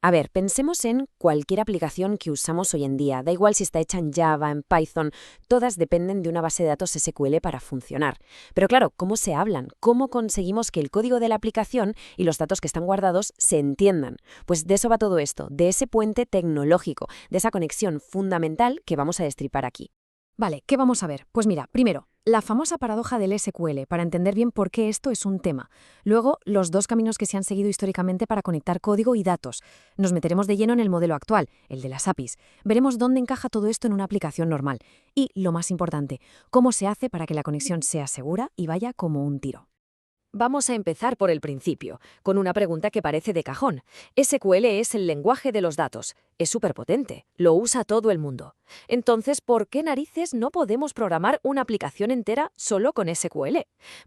A ver, pensemos en cualquier aplicación que usamos hoy en día, da igual si está hecha en Java, en Python, todas dependen de una base de datos SQL para funcionar. Pero claro, ¿cómo se hablan? ¿Cómo conseguimos que el código de la aplicación y los datos que están guardados se entiendan? Pues de eso va todo esto, de ese puente tecnológico, de esa conexión fundamental que vamos a destripar aquí. Vale, ¿qué vamos a ver? Pues mira, primero, la famosa paradoja del SQL, para entender bien por qué esto es un tema. Luego, los dos caminos que se han seguido históricamente para conectar código y datos. Nos meteremos de lleno en el modelo actual, el de las APIs. Veremos dónde encaja todo esto en una aplicación normal. Y, lo más importante, cómo se hace para que la conexión sea segura y vaya como un tiro. Vamos a empezar por el principio, con una pregunta que parece de cajón. SQL es el lenguaje de los datos. Es superpotente. Lo usa todo el mundo. Entonces, ¿por qué narices no podemos programar una aplicación entera solo con SQL?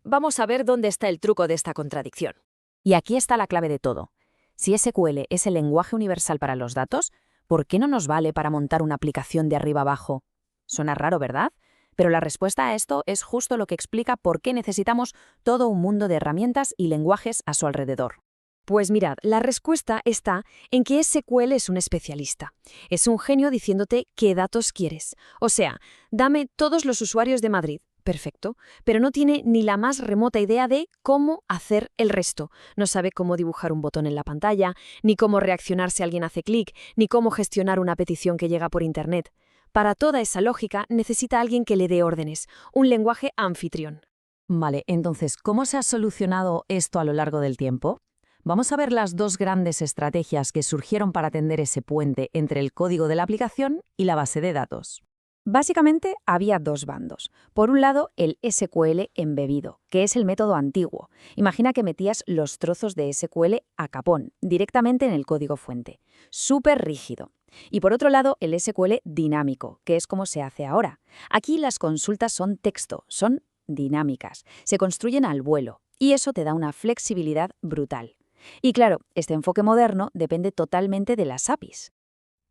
Vamos a ver dónde está el truco de esta contradicción. Y aquí está la clave de todo. Si SQL es el lenguaje universal para los datos, ¿por qué no nos vale para montar una aplicación de arriba abajo? Suena raro, ¿verdad? Pero la respuesta a esto es justo lo que explica por qué necesitamos todo un mundo de herramientas y lenguajes a su alrededor. Pues mirad, la respuesta está en que SQL es un especialista. Es un genio diciéndote qué datos quieres. O sea, dame todos los usuarios de Madrid. Perfecto, pero no tiene ni la más remota idea de cómo hacer el resto. No sabe cómo dibujar un botón en la pantalla, ni cómo reaccionar si alguien hace clic, ni cómo gestionar una petición que llega por Internet. Para toda esa lógica necesita alguien que le dé órdenes, un lenguaje anfitrión. Vale, entonces, ¿cómo se ha solucionado esto a lo largo del tiempo? Vamos a ver las dos grandes estrategias que surgieron para tender ese puente entre el código de la aplicación y la base de datos. Básicamente, había dos bandos. Por un lado, el SQL embebido, que es el método antiguo. Imagina que metías los trozos de SQL a capón, directamente en el código fuente. Súper rígido. Y por otro lado, el SQL dinámico, que es como se hace ahora. Aquí las consultas son texto, son dinámicas, se construyen al vuelo, y eso te da una flexibilidad brutal. Y claro, este enfoque moderno depende totalmente de las APIs.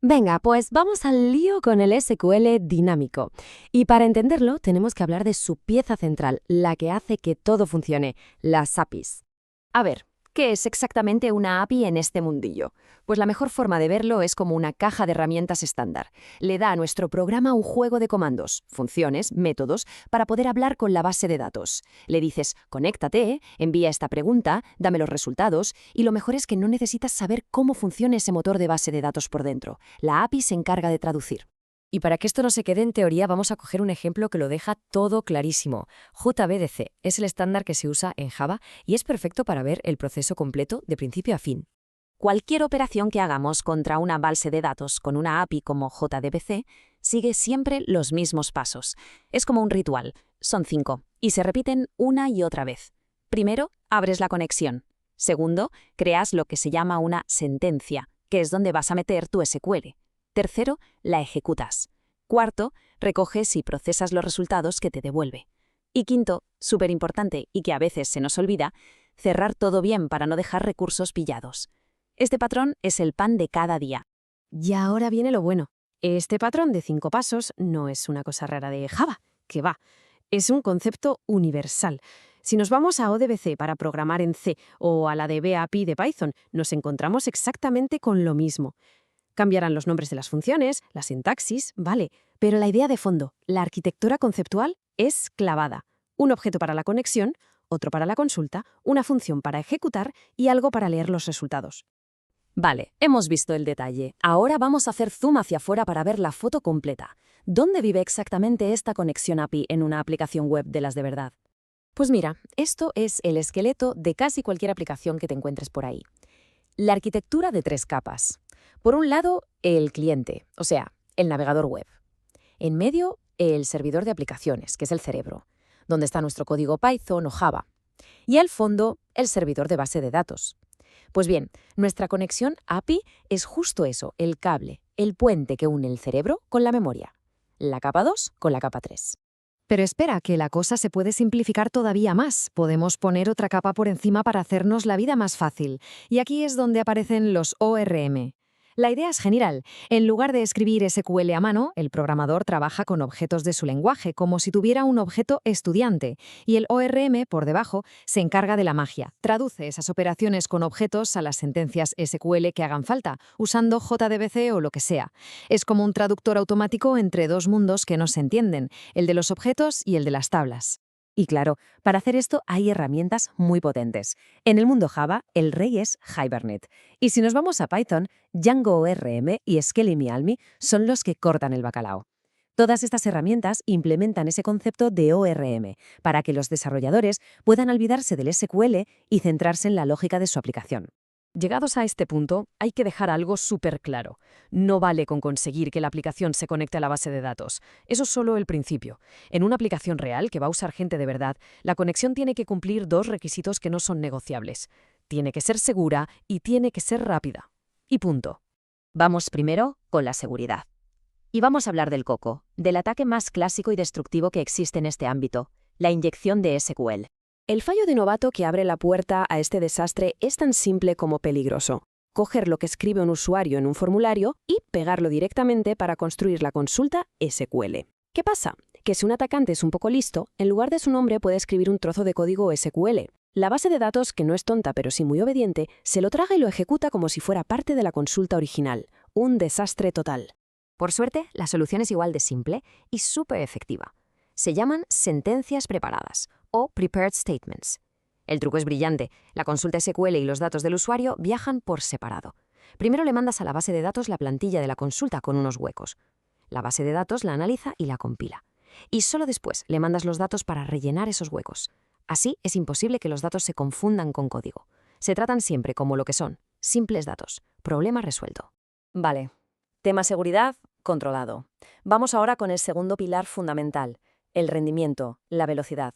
Venga, pues vamos al lío con el SQL dinámico. Y para entenderlo, tenemos que hablar de su pieza central, la que hace que todo funcione, las APIs. A ver, ¿qué es exactamente una API en este mundillo? Pues la mejor forma de verlo es como una caja de herramientas estándar. Le da a nuestro programa un juego de comandos, funciones, métodos, para poder hablar con la base de datos. Le dices, conéctate, envía esta pregunta, dame los resultados, y lo mejor es que no necesitas saber cómo funciona ese motor de base de datos por dentro. La API se encarga de traducir. Y para que esto no se quede en teoría, vamos a coger un ejemplo que lo deja todo clarísimo. JBDC es el estándar que se usa en Java y es perfecto para ver el proceso completo de principio a fin. Cualquier operación que hagamos contra una base de datos con una API como JDBC sigue siempre los mismos pasos. Es como un ritual. Son 5 y se repiten una y otra vez. Primero, abres la conexión. Segundo, creas lo que se llama una sentencia, que es donde vas a meter tu SQL. Tercero, la ejecutas. Cuarto, recoges y procesas los resultados que te devuelve. Y quinto, súper importante y que a veces se nos olvida, cerrar todo bien para no dejar recursos pillados. Este patrón es el pan de cada día. Y ahora viene lo bueno. Este patrón de 5 pasos no es una cosa rara de Java, que va. Es un concepto universal. Si nos vamos a ODBC para programar en C o a la DB API de Python, nos encontramos exactamente con lo mismo. Cambiarán los nombres de las funciones, la sintaxis, vale, pero la idea de fondo, la arquitectura conceptual, es clavada. Un objeto para la conexión, otro para la consulta, una función para ejecutar y algo para leer los resultados. Vale, hemos visto el detalle. Ahora vamos a hacer zoom hacia afuera para ver la foto completa. ¿Dónde vive exactamente esta conexión API en una aplicación web de las de verdad? Pues mira, esto es el esqueleto de casi cualquier aplicación que te encuentres por ahí. La arquitectura de 3 capas. Por un lado, el cliente, o sea, el navegador web. En medio, el servidor de aplicaciones, que es el cerebro, donde está nuestro código Python o Java. Y al fondo, el servidor de base de datos. Pues bien, nuestra conexión API es justo eso, el cable, el puente que une el cerebro con la memoria. La capa 2 con la capa 3. Pero espera, que la cosa se puede simplificar todavía más. Podemos poner otra capa por encima para hacernos la vida más fácil. Y aquí es donde aparecen los ORM. La idea es general. En lugar de escribir SQL a mano, el programador trabaja con objetos de su lenguaje, como si tuviera un objeto estudiante, y el ORM, por debajo, se encarga de la magia. Traduce esas operaciones con objetos a las sentencias SQL que hagan falta, usando JDBC o lo que sea. Es como un traductor automático entre dos mundos que no se entienden, el de los objetos y el de las tablas. Y claro, para hacer esto hay herramientas muy potentes. En el mundo Java, el rey es Hibernate. Y si nos vamos a Python, Django ORM y Scale.me son los que cortan el bacalao. Todas estas herramientas implementan ese concepto de ORM para que los desarrolladores puedan olvidarse del SQL y centrarse en la lógica de su aplicación. Llegados a este punto, hay que dejar algo súper claro. No vale con conseguir que la aplicación se conecte a la base de datos. Eso es solo el principio. En una aplicación real que va a usar gente de verdad, la conexión tiene que cumplir dos requisitos que no son negociables. Tiene que ser segura y tiene que ser rápida. Y punto. Vamos primero con la seguridad. Y vamos a hablar del coco, del ataque más clásico y destructivo que existe en este ámbito, la inyección de SQL. El fallo de novato que abre la puerta a este desastre es tan simple como peligroso. Coger lo que escribe un usuario en un formulario y pegarlo directamente para construir la consulta SQL. ¿Qué pasa? Que si un atacante es un poco listo, en lugar de su nombre puede escribir un trozo de código SQL. La base de datos, que no es tonta pero sí muy obediente, se lo traga y lo ejecuta como si fuera parte de la consulta original. Un desastre total. Por suerte, la solución es igual de simple y súper efectiva. Se llaman sentencias preparadas o Prepared Statements. El truco es brillante. La consulta SQL y los datos del usuario viajan por separado. Primero le mandas a la base de datos la plantilla de la consulta con unos huecos. La base de datos la analiza y la compila. Y solo después le mandas los datos para rellenar esos huecos. Así es imposible que los datos se confundan con código. Se tratan siempre como lo que son, simples datos. Problema resuelto. Vale. Tema seguridad, controlado. Vamos ahora con el segundo pilar fundamental, el rendimiento, la velocidad.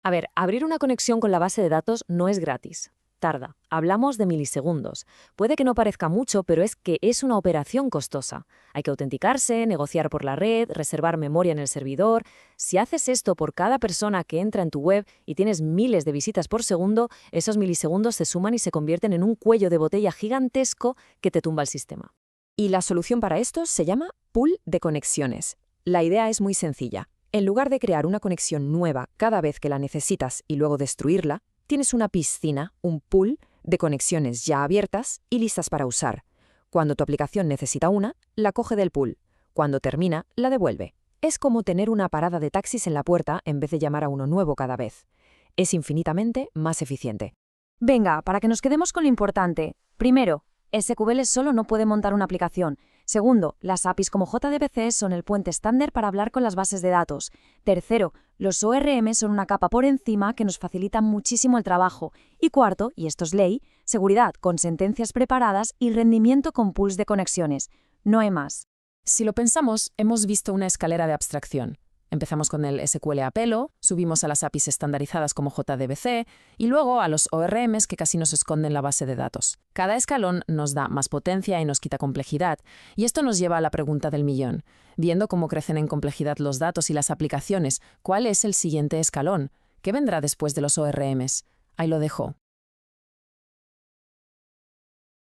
A ver, abrir una conexión con la base de datos no es gratis. Tarda. Hablamos de milisegundos. Puede que no parezca mucho, pero es que es una operación costosa. Hay que autenticarse, negociar por la red, reservar memoria en el servidor. Si haces esto por cada persona que entra en tu web y tienes miles de visitas por segundo, esos milisegundos se suman y se convierten en un cuello de botella gigantesco que te tumba el sistema. Y la solución para esto se llama pool de conexiones. La idea es muy sencilla. En lugar de crear una conexión nueva cada vez que la necesitas y luego destruirla, tienes una piscina, un pool de conexiones ya abiertas y listas para usar. Cuando tu aplicación necesita una, la coge del pool. Cuando termina, la devuelve. Es como tener una parada de taxis en la puerta en vez de llamar a uno nuevo cada vez. Es infinitamente más eficiente. Venga, para que nos quedemos con lo importante. Primero, SQL solo no puede montar una aplicación. Segundo, las APIs como JDBC son el puente estándar para hablar con las bases de datos. Tercero, los ORM son una capa por encima que nos facilitan muchísimo el trabajo. Y cuarto, y esto es ley, seguridad con sentencias preparadas y rendimiento con pools de conexiones. No hay más. Si lo pensamos, hemos visto una escalera de abstracción. Empezamos con el SQL a pelo, subimos a las APIs estandarizadas como JDBC y luego a los ORMs que casi nos esconden la base de datos. Cada escalón nos da más potencia y nos quita complejidad, y esto nos lleva a la pregunta del millón. Viendo cómo crecen en complejidad los datos y las aplicaciones, ¿cuál es el siguiente escalón? ¿Qué vendrá después de los ORMs? Ahí lo dejo.